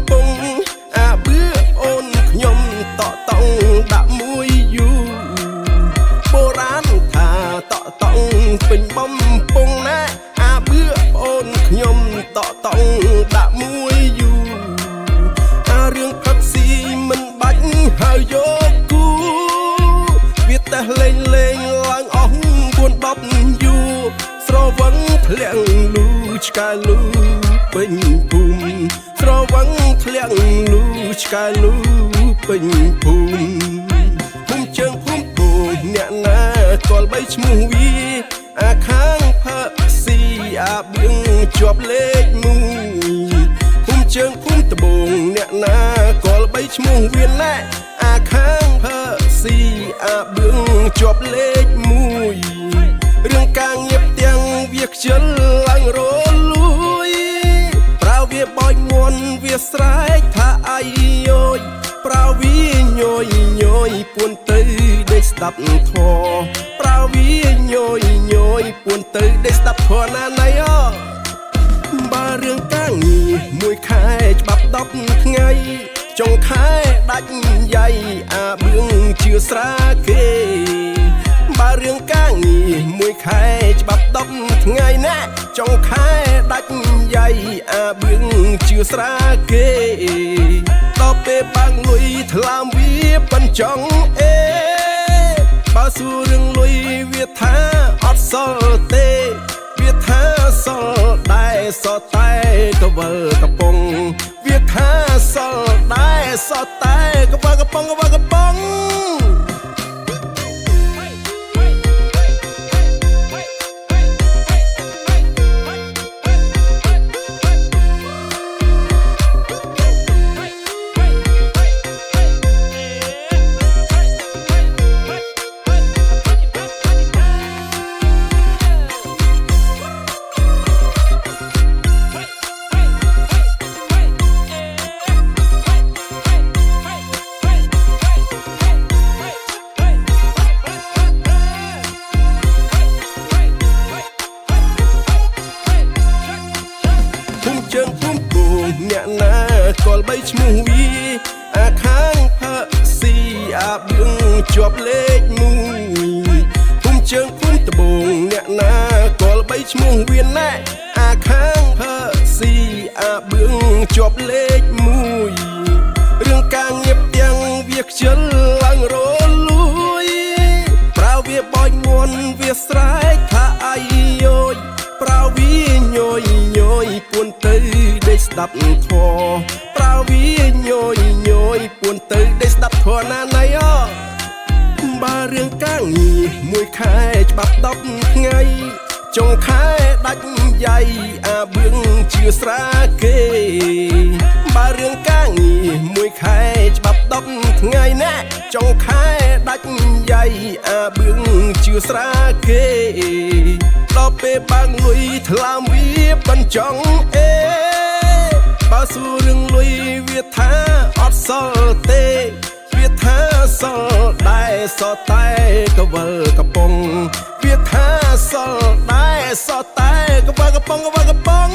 ពងអាបឿអូនខ្ញុំតក់តង់ដាក់មួយយូបុរាណថាតក់តង់ពេញបំពងណាអាបឿអូនខ្ញុំតក់តង់ដាក់មួយយូអារឿងផឹកស៊ីមិនបាច់ហើយយកគូវាតែលេងលេងឡើងអស់4-10យូស្រវឹងធ្លាក់លូឆ្កែលូពេញភូមិស្រវឹងធ្លាក់លូឆ្កែលូពេញភូមិភូមិជើងភូមិពូអ្នកណាកលបីឈ្មោះវាអាខាងផឹកស៊ីអាបៀងជាប់លេខ1ភូមិជើងភូមិត្បូងអ្នកណាកលបីឈ្មោះវាណែអាខាងផឹកស៊ីអាបៀងជាប់លេខ1រឿងការងារទាំងវាខ្ជិលឡើងរលួយប្រើវាបោចមួនវាស្រែកថាអាយយោយប្រើវាញយញយពួនទៅដេកស្ដាប់ធម៌ប្រើវាញយញយពួនទៅដេកស្ដាប់ធម៌ណាណៃអូបើរឿងការងារមួយខែច្បាប់10ថ្ងៃចុងខែដាច់យ៉ៃអាបឿងជឿស្រាគេបើរឿងការងារមួយខែច្បាប់10ថ្ងៃណាចុងខែដាច់យ៉ៃអាបឿងជឿស្រាគេដល់ពេលបាំងលុយថ្លើមវាបញ្ចង់អេបើសួររឿងលុយវាថាអត់សល់ទេវាថាសល់ដែរសល់តែកវលកំពងវាថាសល់ដែរសល់តែកវលកំពងកវលកំពងជើងភូមិពូអ្នកណាកលបីឈ្មោះវាអាខាងផឹកស៊ីអាបឿងជាប់លេខ1ភូមិជើងភូមិត្បូងអ្នកណាកលបីឈ្មោះវាណែអាខាងផឹកស៊ីអាបឿងជាប់លេខ1រឿងការងារទាំងវាខ្ជិលឡើងរលួយប្រើវាបោចមួនវាស្រែកថាអាយយោយប្រើវាញយញយពួនទៅដេកស្ដាប់ធម៌ប្រើវាញយញយពួនទៅដេកស្ដាប់ធម៌ណាណៃអូបើរឿងការងារមួយខែច្បាប់10ថ្ងៃចុងខែដាច់យ៉ៃអាបឿងជឿស្រាគេបើរឿងការងារមួយខែច្បាប់10ថ្ងៃណាចុងខែដាច់យ៉ៃអាបឿងជឿស្រាគេដល់ពេលបាំងលុយថ្លើមវាបញ្ចង់អេបើសួររឿងលុយវាថាអត់សល់ទេវាថាសល់ដែរសល់តែកវលកំពងវាថាសល់ដែរសល់តែកវលកំពងកវលកំពង